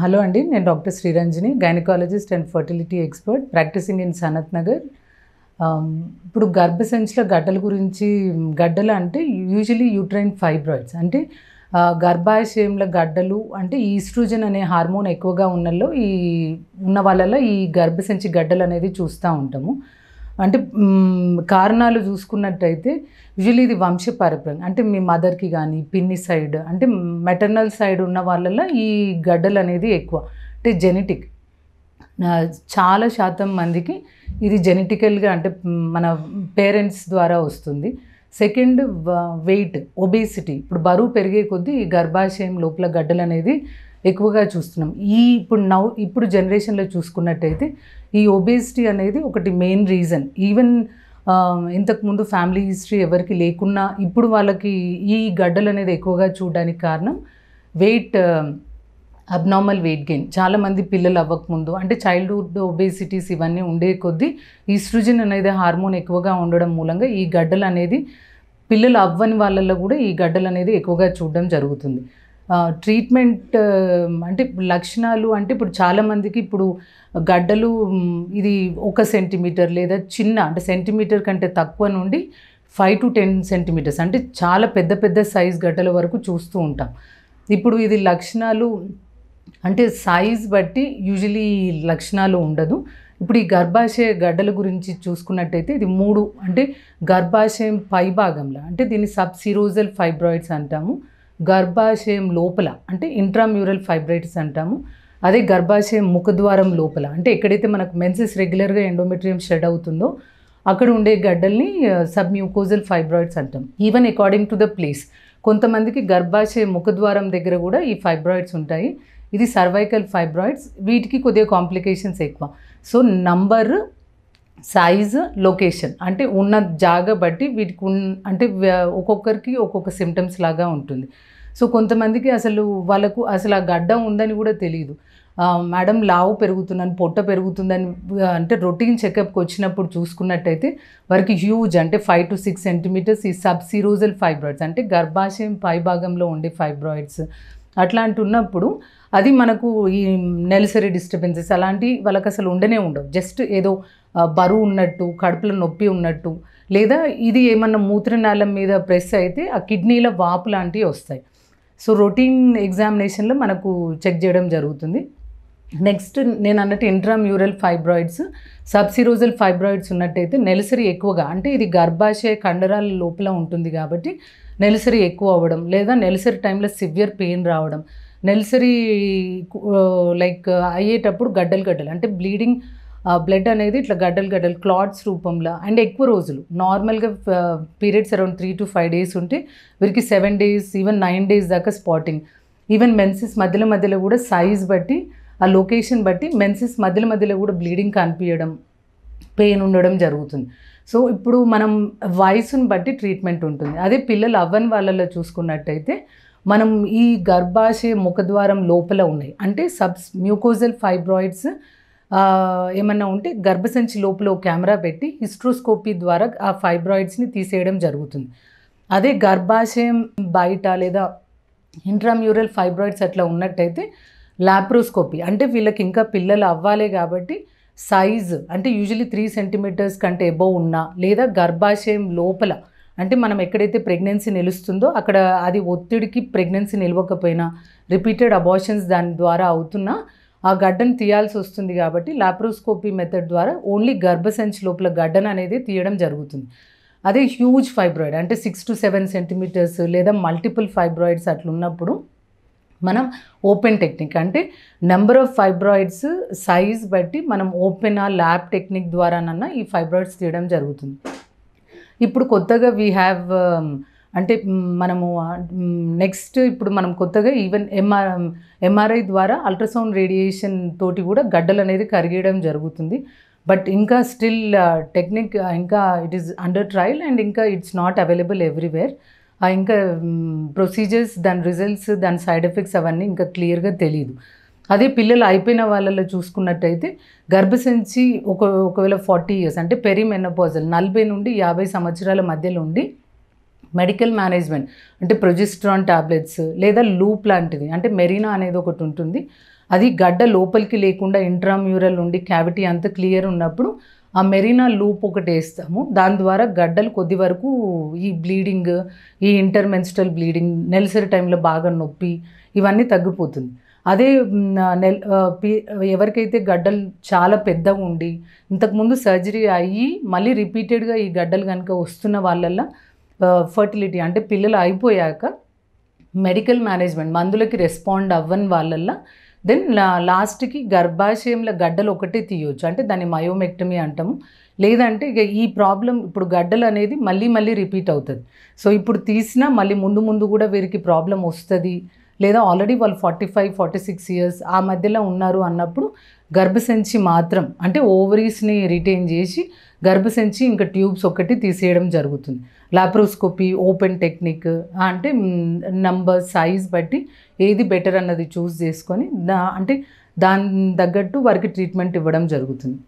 Hello అండి, నేను doctor Sriranjani, gynaecologist and fertility expert practising in Sanath Nagar. ఇప్పుడు గర్భసంచిలో గడ్డల గురించి, గడ్డలు అంటే యూజువలీ యూట్రైన్ ఫైబ్రాయిడ్స్ అంటే గర్భాశయంలో గడ్డలు అంటే ఈస్ట్రోజన్ అనే హార్మోన్ ఎక్కువగా ఉన్న వాళ్ళలో ఈ గర్భసంచి గడ్డలు అనేది చూస్తూ ఉంటాము. అంటే కారణాలు చూసుకున్నట్టయితే యూజువల్లీ ఇది వంశపారంపర్యం, అంటే మీ మదర్కి కానీ పిన్ని సైడ్ అంటే మెటర్నల్ సైడ్ ఉన్న వాళ్ళలో ఈ గడ్డలు అనేది ఎక్కువ, అంటే జెనెటిక్. చాలా శాతం మందికి ఇది జెనెటికల్గా అంటే మన పేరెంట్స్ ద్వారా వస్తుంది. Second, weight, obesity. ఇప్పుడు బరువు పెరిగే కొద్దీ ఈ గర్భాశయం లోపల గడ్డలు అనేది ఎక్కువగా చూస్తున్నాం. ఇప్పుడు జనరేషన్లో చూసుకున్నట్టయితే ఈ ఒబేసిటీ అనేది ఒకటి మెయిన్ రీజన్. ఈవెన్ ఇంతకుముందు ఫ్యామిలీ హిస్టరీ ఎవరికి లేకున్నా ఇప్పుడు వాళ్ళకి ఈ గడ్డలు అనేది ఎక్కువగా చూడడానికి కారణం అబ్నార్మల్ వెయిట్ గెయిన్. చాలామంది పిల్లలు అవ్వకముందు అంటే చైల్డ్హుడ్ ఒబేసిటీస్ ఇవన్నీ ఉండే కొద్దీ ఈస్ట్రోజన్ అనేది హార్మోన్ ఎక్కువగా ఉండడం మూలంగా ఈ గడ్డలు అనేది పిల్లలు అవ్వని వాళ్ళల్లో కూడా ఈ గడ్డలు అనేది ఎక్కువగా చూడడం జరుగుతుంది. ట్రీట్మెంట్ అంటే లక్షణాలు అంటే ఇప్పుడు చాలామందికి ఇప్పుడు గడ్డలు ఇది 1 సెంటీమీటర్ లేదా చిన్న అంటే సెంటీమీటర్ కంటే తక్కువ నుండి 5 to 10 సెంటీమీటర్స్ అంటే చాలా పెద్ద పెద్ద సైజ్ గడ్డల వరకు చూస్తూ ఉంటాం. ఇప్పుడు ఇది లక్షణాలు అంటే సైజ్ బట్టి యూజువలీ లక్షణాలు ఉండదు. ఇప్పుడు ఈ గర్భాశయ గడ్డల గురించి చూసుకున్నట్టయితే ఇది 3 అంటే గర్భాశయం పై భాగంలో అంటే దీన్ని సబ్సిరోజల్ ఫైబ్రాయిడ్స్ అంటాము. గర్భాశయం లోపల అంటే ఇంట్రామ్యూరల్ ఫైబ్రాయిడ్స్ అంటాము. అదే గర్భాశయం ముఖద్వారం లోపల అంటే ఎక్కడైతే మనకు మెన్సెస్ రెగ్యులర్గా ఎండోమెట్రియం షెడ్ అవుతుందో అక్కడ ఉండే గడ్డల్ని సబ్మ్యూకోజల్ ఫైబ్రాయిడ్స్ అంటాం. Even according to the place, కొంతమందికి గర్భాశయ ముఖద్వారం దగ్గర కూడా ఈ ఫైబ్రాయిడ్స్ ఉంటాయి. ఇది సర్వైకల్ ఫైబ్రాయిడ్స్. వీటికి కొద్దిగా కాంప్లికేషన్స్ ఎక్కువ. సో నంబర్, సైజ్, లొకేషన్ అంటే ఉన్న జాగా బట్టి వీటికి అంటే ఒక్కొక్కరికి ఒక్కొక్క సిమ్టమ్స్ లాగా ఉంటుంది. సో కొంతమందికి వాళ్ళకు అసలు ఆ గడ్డ ఉందని కూడా తెలియదు. మేడం లావు పెరుగుతున్నాను, పొట్ట పెరుగుతుందని అంటే రొటీన్ చెకప్కి వచ్చినప్పుడు చూసుకున్నట్టయితే వారికి హ్యూజ్ అంటే 5 to 6 సెంటీమీటర్స్ ఈ సబ్సిరోజల్ ఫైబ్రాయిడ్స్ అంటే గర్భాశయం పై భాగంలో ఉండే ఫైబ్రాయిడ్స్ అట్లాంటి ఉన్నప్పుడు అది మనకు ఈ నెలసరి డిస్టర్బెన్సెస్ అలాంటివి వాళ్ళకి అసలు ఉండవు. జస్ట్ ఏదో బరువు ఉన్నట్టు, కడుపులో నొప్పి ఉన్నట్టు, లేదా ఇది ఏమన్నా మూత్రనాళం మీద ప్రెస్ అయితే ఆ కిడ్నీల వాపు లాంటివి వస్తాయి. సో రొటీన్ ఎగ్జామినేషన్లో మనకు చెక్ చేయడం జరుగుతుంది. నెక్స్ట్ నేను అన్నట్టు ఇంట్రామ్యూరల్ ఫైబ్రాయిడ్స్, సబ్సిరోజల్ ఫైబ్రాయిడ్స్ ఉన్నట్టయితే నెలసరి ఎక్కువగా అంటే ఇది గర్భాశయ కండరాల లోపల ఉంటుంది కాబట్టి నెలసరి ఎక్కువ అవ్వడం, లేదా నెలసరి టైంలో సివియర్ పెయిన్ రావడం, నెలసరి లైక్ అయ్యేటప్పుడు గడ్డలు అంటే బ్లడ్ అనేది ఇట్లా గడ్డలు క్లాట్స్ రూపంలో అండ్ ఎక్కువ రోజులు. నార్మల్గా పీరియడ్స్ అరౌండ్ 3 to 5 days ఉంటే వీరికి 7 days ఈవెన్ 9 days దాకా స్పాటింగ్. ఈవెన్ మెన్సెస్ మధ్యలో కూడా సైజ్ బట్టి ఆ లొకేషన్ బట్టి మెన్సెస్ మధ్యలో కూడా బ్లీడింగ్ కనిపించడం, పెయిన్ ఉండడం జరుగుతుంది. సో ఇప్పుడు మనం వయసును బట్టి ట్రీట్మెంట్ ఉంటుంది. అదే పిల్లలు అవ్వని వాళ్ళలో చూసుకున్నట్టయితే మనం ఈ గర్భాశయ ముఖద్వారం లోపల ఉన్నాయి అంటే మ్యూకోజల్ ఫైబ్రాయిడ్స్ ఏమన్నా ఉంటే గర్భసంచి లోపల కెమెరా పెట్టి హిస్ట్రోస్కోపీ ద్వారా ఆ ఫైబ్రాయిడ్స్ని తీసేయడం జరుగుతుంది. అదే గర్భాశయం బయట లేదా ఇంట్రామ్యూరల్ ఫైబ్రాయిడ్స్ అట్లా ఉన్నట్టయితే లాప్రోస్కోపీ అంటే వీళ్ళకి ఇంకా పిల్లలు అవ్వాలి కాబట్టి సైజ్ అంటే యూజువలీ 3 సెంటీమీటర్స్ కంటే ఎబోవ్ ఉన్నా, లేదా గర్భాశయం లోపల అంటే మనం ఎక్కడైతే ప్రెగ్నెన్సీ నిలుస్తుందో అక్కడ అది ఒత్తిడికి ప్రెగ్నెన్సీ నిలవకపోయినా రిపీటెడ్ అబార్షన్స్ దాని ద్వారా అవుతున్నా ఆ గడ్డను తీయాల్సి వస్తుంది కాబట్టి లాప్రోస్కోపీ మెథడ్ ద్వారా ఓన్లీ గర్భసంచి లోపల గడ్డను అనేది తీయడం జరుగుతుంది. అదే హ్యూజ్ ఫైబ్రాయిడ్ అంటే 6 to 7 సెంటీమీటర్స్ లేదా మల్టిపుల్ ఫైబ్రాయిడ్స్ అట్లా ఉన్నప్పుడు మనం ఓపెన్ టెక్నిక్ అంటే నెంబర్ ఆఫ్ ఫైబ్రాయిడ్స్ సైజ్ బట్టి మనం ఓపెన్ ల్యాబ్ టెక్నిక్ ద్వారానన్నా ఈ ఫైబ్రాయిడ్స్ తీయడం జరుగుతుంది. ఇప్పుడు కొత్తగా అంటే మనము నెక్స్ట్ ఇప్పుడు మనం కొత్తగా ఈవెన్ ఎంఆర్ఐ ద్వారా అల్ట్రాసౌండ్ రేడియేషన్ తోటి కూడా గడ్డలు అనేది కరిగేయడం జరుగుతుంది. బట్ ఇంకా స్టిల్ టెక్నిక్ ఇంకా it is under trial and ఇంకా ఇట్స్ నాట్ అవైలబుల్ ఎవ్రీవేర్. ఇంకా ప్రొసీజర్స్, దాని రిజల్ట్స్, దాని సైడ్ ఎఫెక్ట్స్ అవన్నీ ఇంకా క్లియర్గా తెలియదు. అదే పిల్లలు అయిపోయిన వాళ్ళలో చూసుకున్నట్టయితే గర్భసంచి ఒకవేళ 40 years అంటే పెరిమెనోపాజల్ 40 నుండి 50 సంవత్సరాల మధ్యలో ఉండి మెడికల్ మేనేజ్మెంట్ అంటే ప్రొజెస్ట్రాన్ టాబ్లెట్స్ లేదా లూప్ లాంటిది అంటే మెరీనా అనేది ఒకటి ఉంటుంది. అది గడ్డ లోపలికి లేకుండా ఇంట్రామ్యూరల్ ఉండి క్యావిటీ అంత క్లియర్ ఉన్నప్పుడు ఆ మెరీనా లూప్ ఒకటి వేస్తాము. దాని ద్వారా గడ్డలు కొద్ది వరకు ఈ బ్లీడింగ్, ఈ ఇంటర్మెన్స్ట్రల్ బ్లీడింగ్, నెలసరి టైంలో బాగా నొప్పి ఇవన్నీ తగ్గిపోతుంది. అదే ఎవరికైతే గడ్డలు చాలా పెద్దగా ఉండి ఇంతకుముందు సర్జరీ అయ్యి మళ్ళీ రిపీటెడ్గా ఈ గడ్డలు కనుక వస్తున్న వాళ్ళల్లో ఫర్టిలిటీ అంటే పిల్లలు అయిపోయాక మెడికల్ మేనేజ్మెంట్ మందులకి రెస్పాండ్ అవ్వని వాళ్ళల్లో దెన్ లాస్ట్కి గర్భాశయంలో గడ్డలు ఒకటే తీయవచ్చు, అంటే దాన్ని మయోమెక్టమీ అంటాము. లేదంటే ఇక ఈ ప్రాబ్లం ఇప్పుడు గడ్డలు అనేది మళ్ళీ మళ్ళీ రిపీట్ అవుతుంది. సో ఇప్పుడు తీసినా మళ్ళీ ముందు ముందు కూడా వీరికి ప్రాబ్లం వస్తుంది, లేదా ఆల్రెడీ వాళ్ళు 45-46 ఇయర్స్ ఆ మధ్యలో ఉన్నారు అన్నప్పుడు గర్భసంచి మాత్రం అంటే ఓవరీస్ని రిటైన్ చేసి గర్భసంచి ఇంకా ట్యూబ్స్ ఒకటి తీసేయడం జరుగుతుంది. లాప్రోస్కోపీ, ఓపెన్ టెక్నిక్ అంటే నంబర్ సైజ్ బట్టి ఏది బెటర్ అన్నది చూస్ చేసుకొని అంటే దాని తగ్గట్టు వారికి ట్రీట్మెంట్ ఇవ్వడం జరుగుతుంది.